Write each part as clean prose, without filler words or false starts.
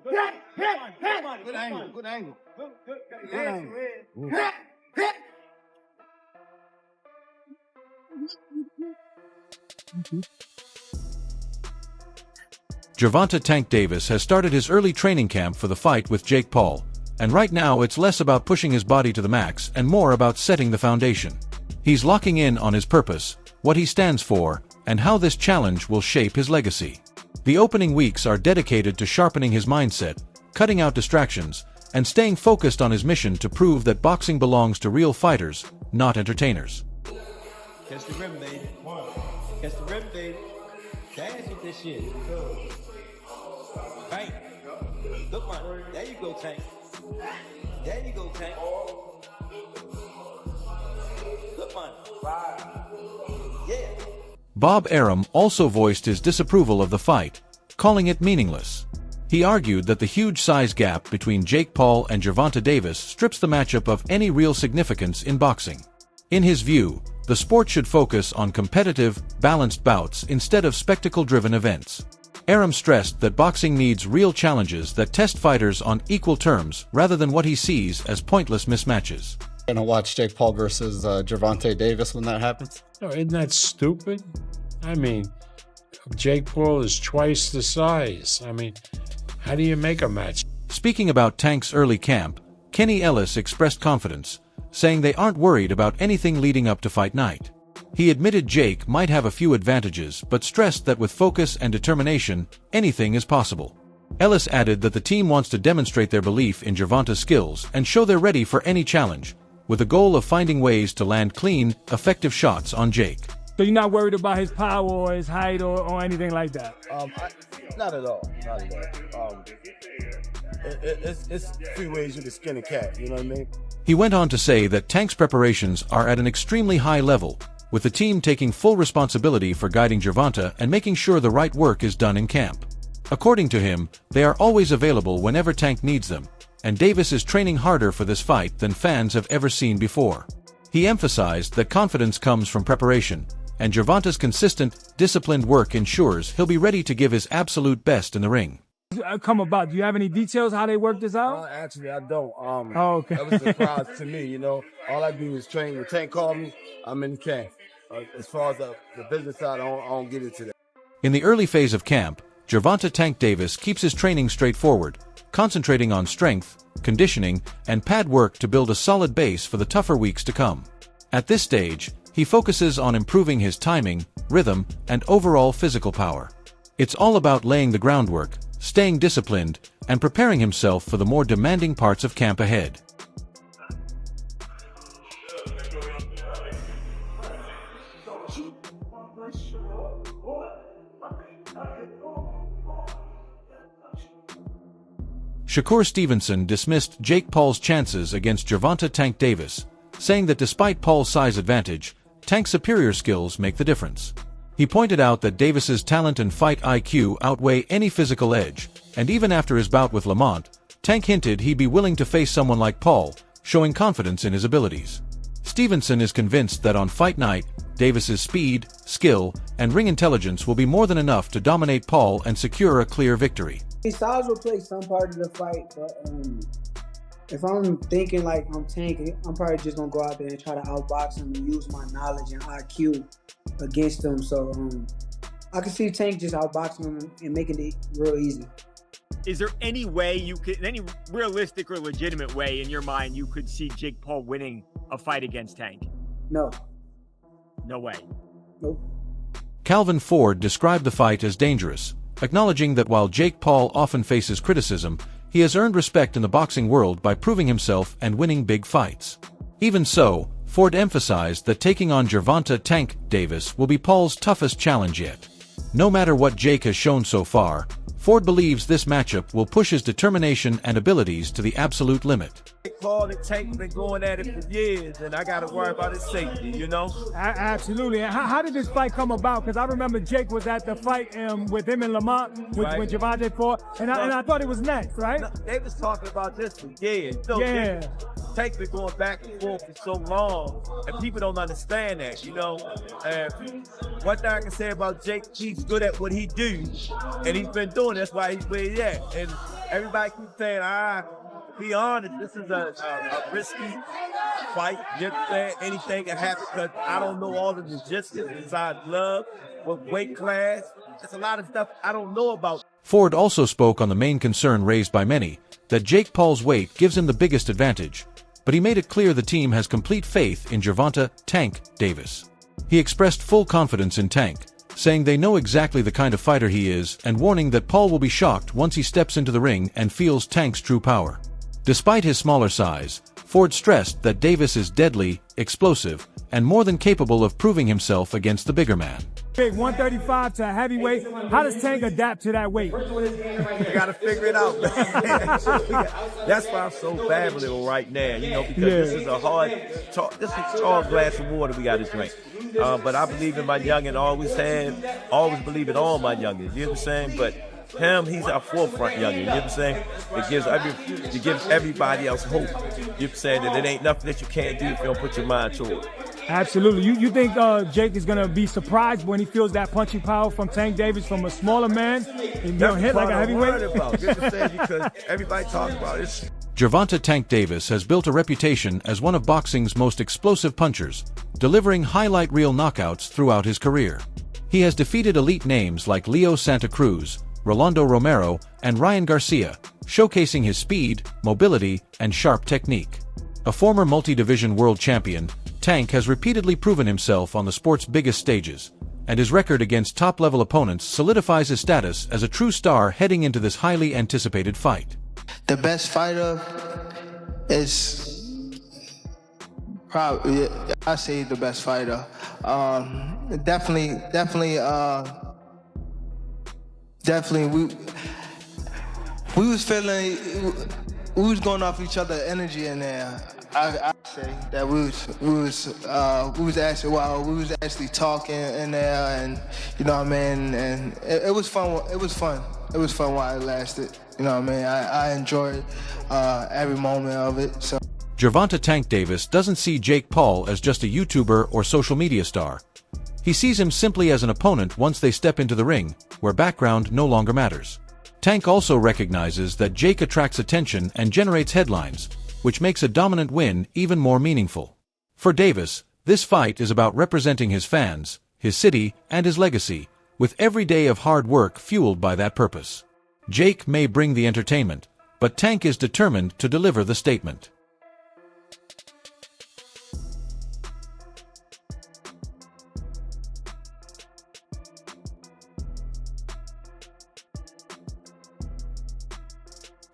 Good angle. Good angle. Gervonta "Tank" Davis has started his early training camp for the fight with Jake Paul, and right now it's less about pushing his body to the max and more about setting the foundation. He's locking in on his purpose, what he stands for, and how this challenge will shape his legacy. The opening weeks are dedicated to sharpening his mindset, cutting out distractions, and staying focused on his mission to prove that boxing belongs to real fighters, not entertainers. Catch the rim, baby. Catch the rim, baby. Dash with this shit. Right. Look, man. There you go, Tank. There you go, Tank. Look, man. Yeah. Bob Arum also voiced his disapproval of the fight, calling it meaningless. He argued that the huge size gap between Jake Paul and Gervonta Davis strips the matchup of any real significance in boxing. In his view, the sport should focus on competitive, balanced bouts instead of spectacle-driven events. Arum stressed that boxing needs real challenges that test fighters on equal terms rather than what he sees as pointless mismatches. Gonna watch Jake Paul versus Gervonta Davis when that happens? Oh, isn't that stupid? I mean, Jake Paul is twice the size. I mean, how do you make a match? Speaking about Tank's early camp, Kenny Ellis expressed confidence, saying they aren't worried about anything leading up to fight night. He admitted Jake might have a few advantages but stressed that with focus and determination, anything is possible. Ellis added that the team wants to demonstrate their belief in Gervonta's skills and show they're ready for any challenge, with the goal of finding ways to land clean, effective shots on Jake. So you're not worried about his power or his height or anything like that? Not at all. Not at all. It's three ways you can skin a cat, you know what I mean? He went on to say that Tank's preparations are at an extremely high level, with the team taking full responsibility for guiding Gervonta and making sure the right work is done in camp. According to him, they are always available whenever Tank needs them, and Davis is training harder for this fight than fans have ever seen before. He emphasized that confidence comes from preparation, and Gervonta's consistent, disciplined work ensures he'll be ready to give his absolute best in the ring. Come about, do you have any details how they work this out? Actually, I don't. Okay. That was a surprise to me, you know. All I do is train. When Tank called me, I'm in the camp. As far as the business side, I don't get into that. In the early phase of camp, Gervonta "Tank" Davis keeps his training straightforward, concentrating on strength, conditioning, and pad work to build a solid base for the tougher weeks to come. At this stage, he focuses on improving his timing, rhythm, and overall physical power. It's all about laying the groundwork, staying disciplined, and preparing himself for the more demanding parts of camp ahead. Shakur Stevenson dismissed Jake Paul's chances against Gervonta "Tank" Davis, saying that despite Paul's size advantage, Tank's superior skills make the difference. He pointed out that Davis's talent and fight IQ outweigh any physical edge, and even after his bout with Lamont, Tank hinted he'd be willing to face someone like Paul, showing confidence in his abilities. Stevenson is convinced that on fight night, Davis's speed, skill, and ring intelligence will be more than enough to dominate Paul and secure a clear victory. Size will play some part of the fight, but if I'm thinking like I'm Tank, I'm probably just gonna go out there and try to outbox him and use my knowledge and IQ against him. So I can see Tank just outboxing him and making it real easy. Is there any way you could, any realistic or legitimate way in your mind you could see Jake Paul winning a fight against Tank? No. No way. Nope. Calvin Ford described the fight as dangerous, acknowledging that while Jake Paul often faces criticism, he has earned respect in the boxing world by proving himself and winning big fights. Even so, Ford emphasized that taking on Gervonta "Tank" Davis will be Paul's toughest challenge yet. No matter what Jake has shown so far, Ford believes this matchup will push his determination and abilities to the absolute limit. Paul and Tank been going at it for years, and I got to worry about his safety, you know? Absolutely. And how did this fight come about? Because I remember Jake was at the fight with him and Lamont, when Gervonta fought, and I thought it was next, right? No, they was talking about this for years. No, yeah. Tank been going back and forth for so long, and people don't understand that, you know? One thing I can say about Jake, he's good at what he do, and he's been doing. That's why he's where he's at. And everybody keeps saying, to be honest, this is a risky fight. You know what I'm saying? Anything can happen because I don't know all the logistics inside love, what weight class. There's a lot of stuff I don't know about. Ford also spoke on the main concern raised by many, that Jake Paul's weight gives him the biggest advantage, but he made it clear the team has complete faith in Gervonta "Tank" Davis. He expressed full confidence in Tank, saying they know exactly the kind of fighter he is and warning that Paul will be shocked once he steps into the ring and feels Tank's true power. Despite his smaller size, Ford stressed that Davis is deadly, explosive, and more than capable of proving himself against the bigger man. Big 135 to heavyweight. How does Tank adapt to that weight? You got to figure it out, man. That's why I'm so babbling right now, because this is a this is a tall glass of water we got to drink. But I believe in my youngin', always believe in all my youngins, you know what I'm saying? But him, he's our forefront youngin', you know what I'm saying? It gives everybody else hope. You know what I'm saying? That it ain't nothing that you can't do if you don't put your mind to it. Absolutely. You think Jake is going to be surprised when he feels that punching power from Tank Davis from a smaller man and hit like a heavyweight? Because everybody talks about it. Gervonta "Tank" Davis has built a reputation as one of boxing's most explosive punchers, delivering highlight reel knockouts throughout his career. He has defeated elite names like Leo Santa Cruz, Rolando Romero, and Ryan Garcia, showcasing his speed, mobility, and sharp technique. A former multi-division world champion, Tank has repeatedly proven himself on the sport's biggest stages, and his record against top-level opponents solidifies his status as a true star heading into this highly anticipated fight. The best fighter is probably, I say the best fighter. Definitely, we was feeling, we was going off each other's energy in there. I say that we was actually talking in there, and you know what I mean, and it was fun. It was fun while it lasted. You know what I mean. I enjoyed every moment of it. So. Gervonta "Tank" Davis doesn't see Jake Paul as just a YouTuber or social media star. He sees him simply as an opponent once they step into the ring, where background no longer matters. Tank also recognizes that Jake attracts attention and generates headlines, which makes a dominant win even more meaningful. For Davis, this fight is about representing his fans, his city, and his legacy, with every day of hard work fueled by that purpose. Jake may bring the entertainment, but Tank is determined to deliver the statement.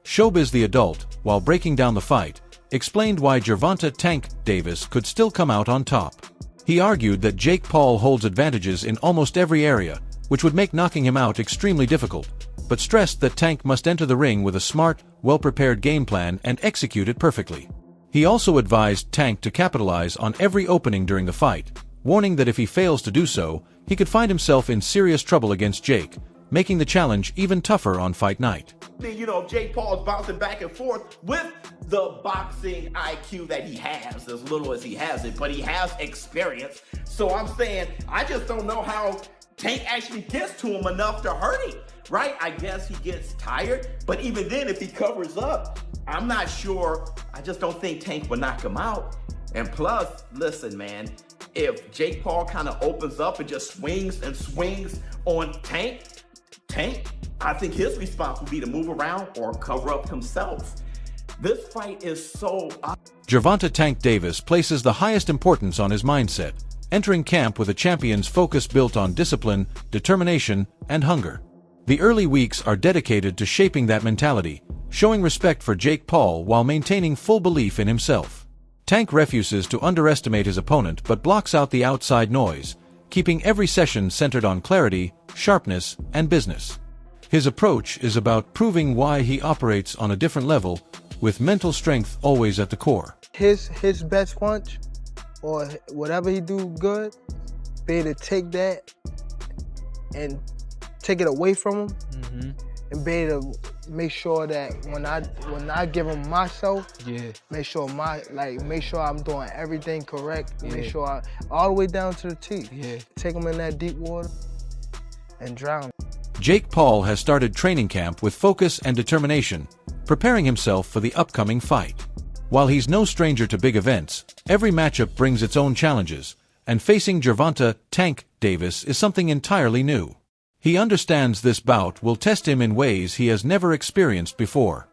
Showbiz the Adult, while breaking down the fight, explained why Gervonta "Tank" Davis could still come out on top. He argued that Jake Paul holds advantages in almost every area, which would make knocking him out extremely difficult, but stressed that Tank must enter the ring with a smart, well-prepared game plan and execute it perfectly. He also advised Tank to capitalize on every opening during the fight, warning that if he fails to do so, he could find himself in serious trouble against Jake, making the challenge even tougher on fight night. Jake Paul's bouncing back and forth with the boxing IQ that he has, as little as he has it, but he has experience. So I'm saying, I just don't know how Tank actually gets to him enough to hurt him, right? I guess he gets tired, but even then, if he covers up, I'm not sure. I just don't think Tank will knock him out. And plus, listen, man, if Jake Paul kind of opens up and just swings and swings on Tank, I think his response will be to move around or cover up himself. This fight is so... Gervonta "Tank" Davis places the highest importance on his mindset, entering camp with a champion's focus built on discipline, determination, and hunger. The early weeks are dedicated to shaping that mentality, showing respect for Jake Paul while maintaining full belief in himself. Tank refuses to underestimate his opponent but blocks out the outside noise, keeping every session centered on clarity, sharpness, and business. His approach is about proving why he operates on a different level, with mental strength always at the core. His best punch, or whatever he do good, be able to take that and take it away from him, and be able to make sure that when I give him myself, make sure I'm doing everything correct, make sure all the way down to the T. Take him in that deep water and drown. Jake Paul has started training camp with focus and determination, preparing himself for the upcoming fight. While he's no stranger to big events, every matchup brings its own challenges, and facing Gervonta "Tank" Davis is something entirely new. He understands this bout will test him in ways he has never experienced before.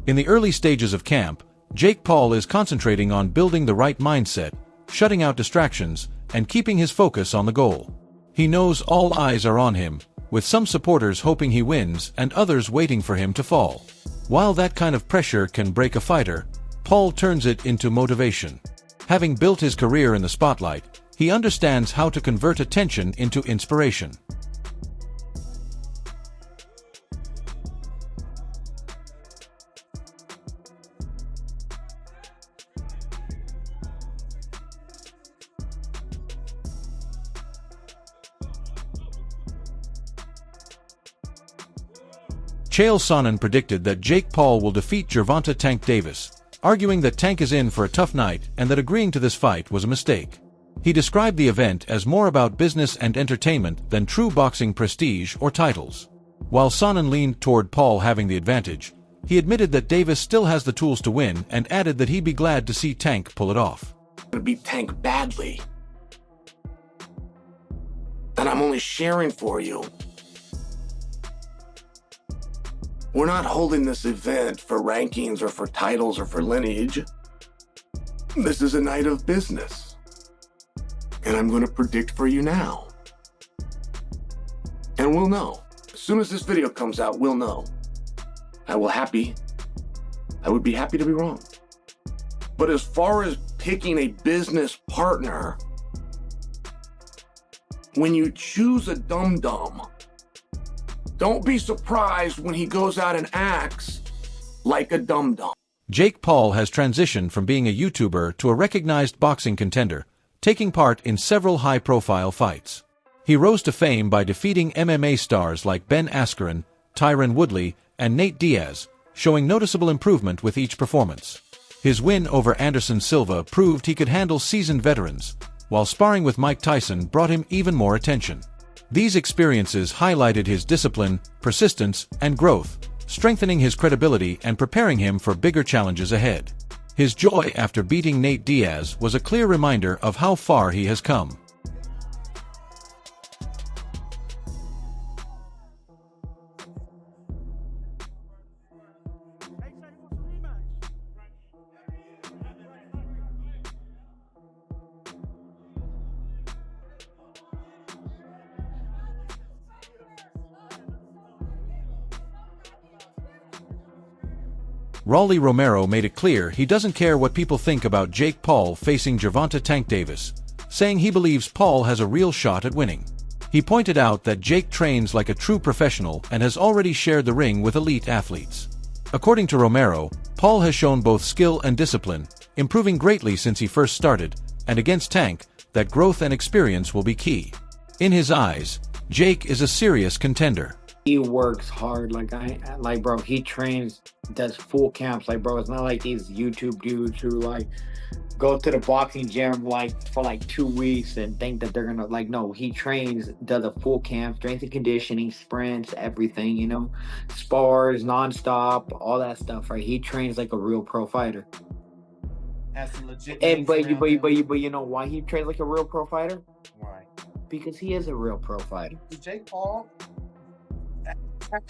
In the early stages of camp, Jake Paul is concentrating on building the right mindset, shutting out distractions, and keeping his focus on the goal. He knows all eyes are on him, with some supporters hoping he wins and others waiting for him to fall. While that kind of pressure can break a fighter, Paul turns it into motivation. Having built his career in the spotlight, he understands how to convert attention into inspiration. Chael Sonnen predicted that Jake Paul will defeat Gervonta "Tank" Davis, arguing that Tank is in for a tough night and that agreeing to this fight was a mistake. He described the event as more about business and entertainment than true boxing prestige or titles. While Sonnen leaned toward Paul having the advantage, he admitted that Davis still has the tools to win and added that he'd be glad to see Tank pull it off. To beat Tank badly. And I'm only sharing for you. We're not holding this event for rankings or for titles or for lineage. This is a night of business. And I'm going to predict for you now. And we'll know. As soon as this video comes out, we'll know. I would be happy to be wrong. But as far as picking a business partner, when you choose a dum-dum, don't be surprised when he goes out and acts like a dum-dum. Jake Paul has transitioned from being a YouTuber to a recognized boxing contender, taking part in several high-profile fights. He rose to fame by defeating MMA stars like Ben Askren, Tyron Woodley, and Nate Diaz, showing noticeable improvement with each performance. His win over Anderson Silva proved he could handle seasoned veterans, while sparring with Mike Tyson brought him even more attention. These experiences highlighted his discipline, persistence, and growth, strengthening his credibility and preparing him for bigger challenges ahead. His joy after beating Nate Diaz was a clear reminder of how far he has come. Rolly Romero made it clear he doesn't care what people think about Jake Paul facing Gervonta "Tank" Davis, saying he believes Paul has a real shot at winning. He pointed out that Jake trains like a true professional and has already shared the ring with elite athletes. According to Romero, Paul has shown both skill and discipline, improving greatly since he first started, and against Tank, that growth and experience will be key. In his eyes, Jake is a serious contender. He works hard, bro, he trains, does full camps, bro, it's not like these YouTube dudes who, go to the boxing gym, for 2 weeks and think that they're gonna, no, he trains, does a full camp, strength and conditioning, sprints, everything, spars, nonstop, all that stuff, right? He trains like a real pro fighter. Has some legit. But you know why he trains like a real pro fighter? Why? Because he is a real pro fighter. Jake Paul,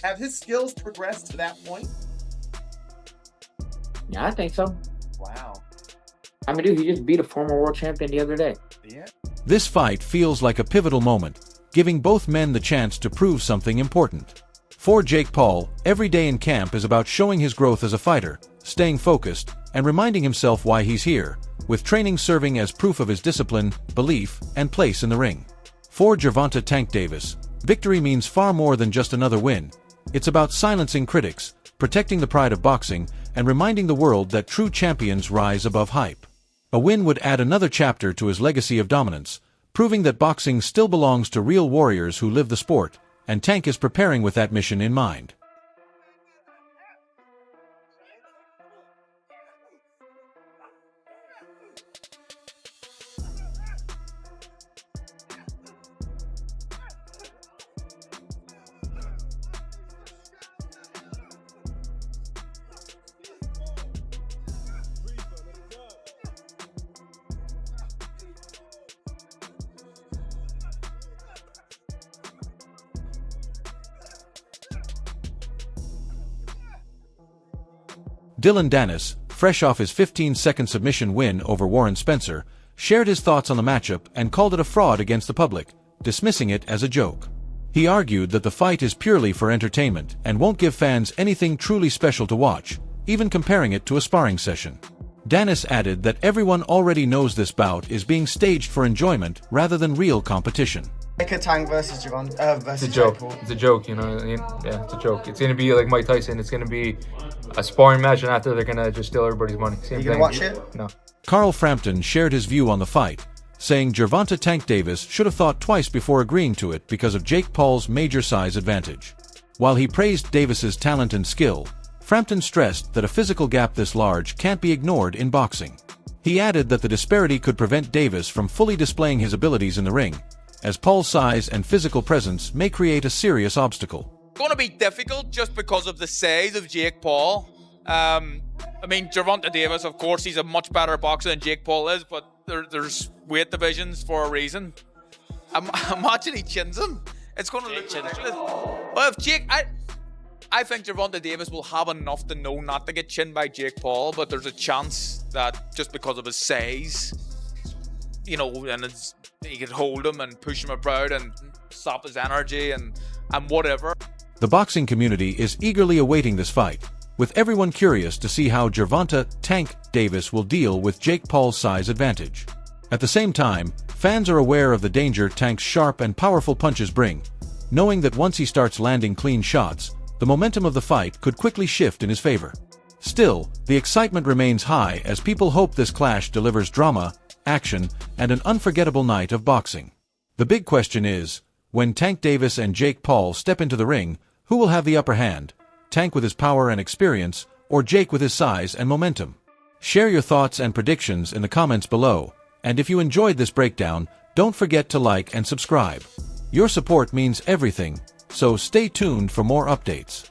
have his skills progressed to that point? Yeah, I think so. Wow. I mean, dude, he just beat a former world champion the other day. Yeah. This fight feels like a pivotal moment, giving both men the chance to prove something important. For Jake Paul, every day in camp is about showing his growth as a fighter, staying focused, and reminding himself why he's here, with training serving as proof of his discipline, belief, and place in the ring. For Gervonta "Tank" Davis, victory means far more than just another win. It's about silencing critics, protecting the pride of boxing, and reminding the world that true champions rise above hype. A win would add another chapter to his legacy of dominance, proving that boxing still belongs to real warriors who live the sport, and Tank is preparing with that mission in mind. Dillon Danis, fresh off his 15-second submission win over Warren Spencer, shared his thoughts on the matchup and called it a fraud against the public, dismissing it as a joke. He argued that the fight is purely for entertainment and won't give fans anything truly special to watch, even comparing it to a sparring session. Danis added that everyone already knows this bout is being staged for enjoyment rather than real competition. Like a Tank versus Gervonta versus It's a joke. Jake Paul. It's a joke, you know. Yeah, it's a joke. It's gonna be like Mike Tyson. It's gonna be a sparring match, and after they're gonna just steal everybody's money. Same You thing. gonna watch it? No. Carl Frampton shared his view on the fight, saying Gervonta "Tank" Davis should have thought twice before agreeing to it because of Jake Paul's major size advantage. While he praised Davis's talent and skill, Frampton stressed that a physical gap this large can't be ignored in boxing. He added that the disparity could prevent Davis from fully displaying his abilities in the ring, as Paul's size and physical presence may create a serious obstacle. Going to be difficult just because of the size of Jake Paul. I mean, Gervonta Davis, of course, he's a much better boxer than Jake Paul is, but there's weight divisions for a reason. Imagine he chins him. It's going to look ridiculous. Well, if Jake, I think Gervonta Davis will have enough to know not to get chinned by Jake Paul, but there's a chance that just because of his size, you know, and he could hold him and push him about and stop his energy and whatever. The boxing community is eagerly awaiting this fight, with everyone curious to see how Gervonta "Tank" Davis will deal with Jake Paul's size advantage. At the same time, fans are aware of the danger Tank's sharp and powerful punches bring, knowing that once he starts landing clean shots, the momentum of the fight could quickly shift in his favor. Still, the excitement remains high as people hope this clash delivers drama, action, and an unforgettable night of boxing. The big question is, when Tank Davis and Jake Paul step into the ring, who will have the upper hand? Tank with his power and experience, or Jake with his size and momentum? Share your thoughts and predictions in the comments below, and if you enjoyed this breakdown, don't forget to like and subscribe. Your support means everything, so stay tuned for more updates.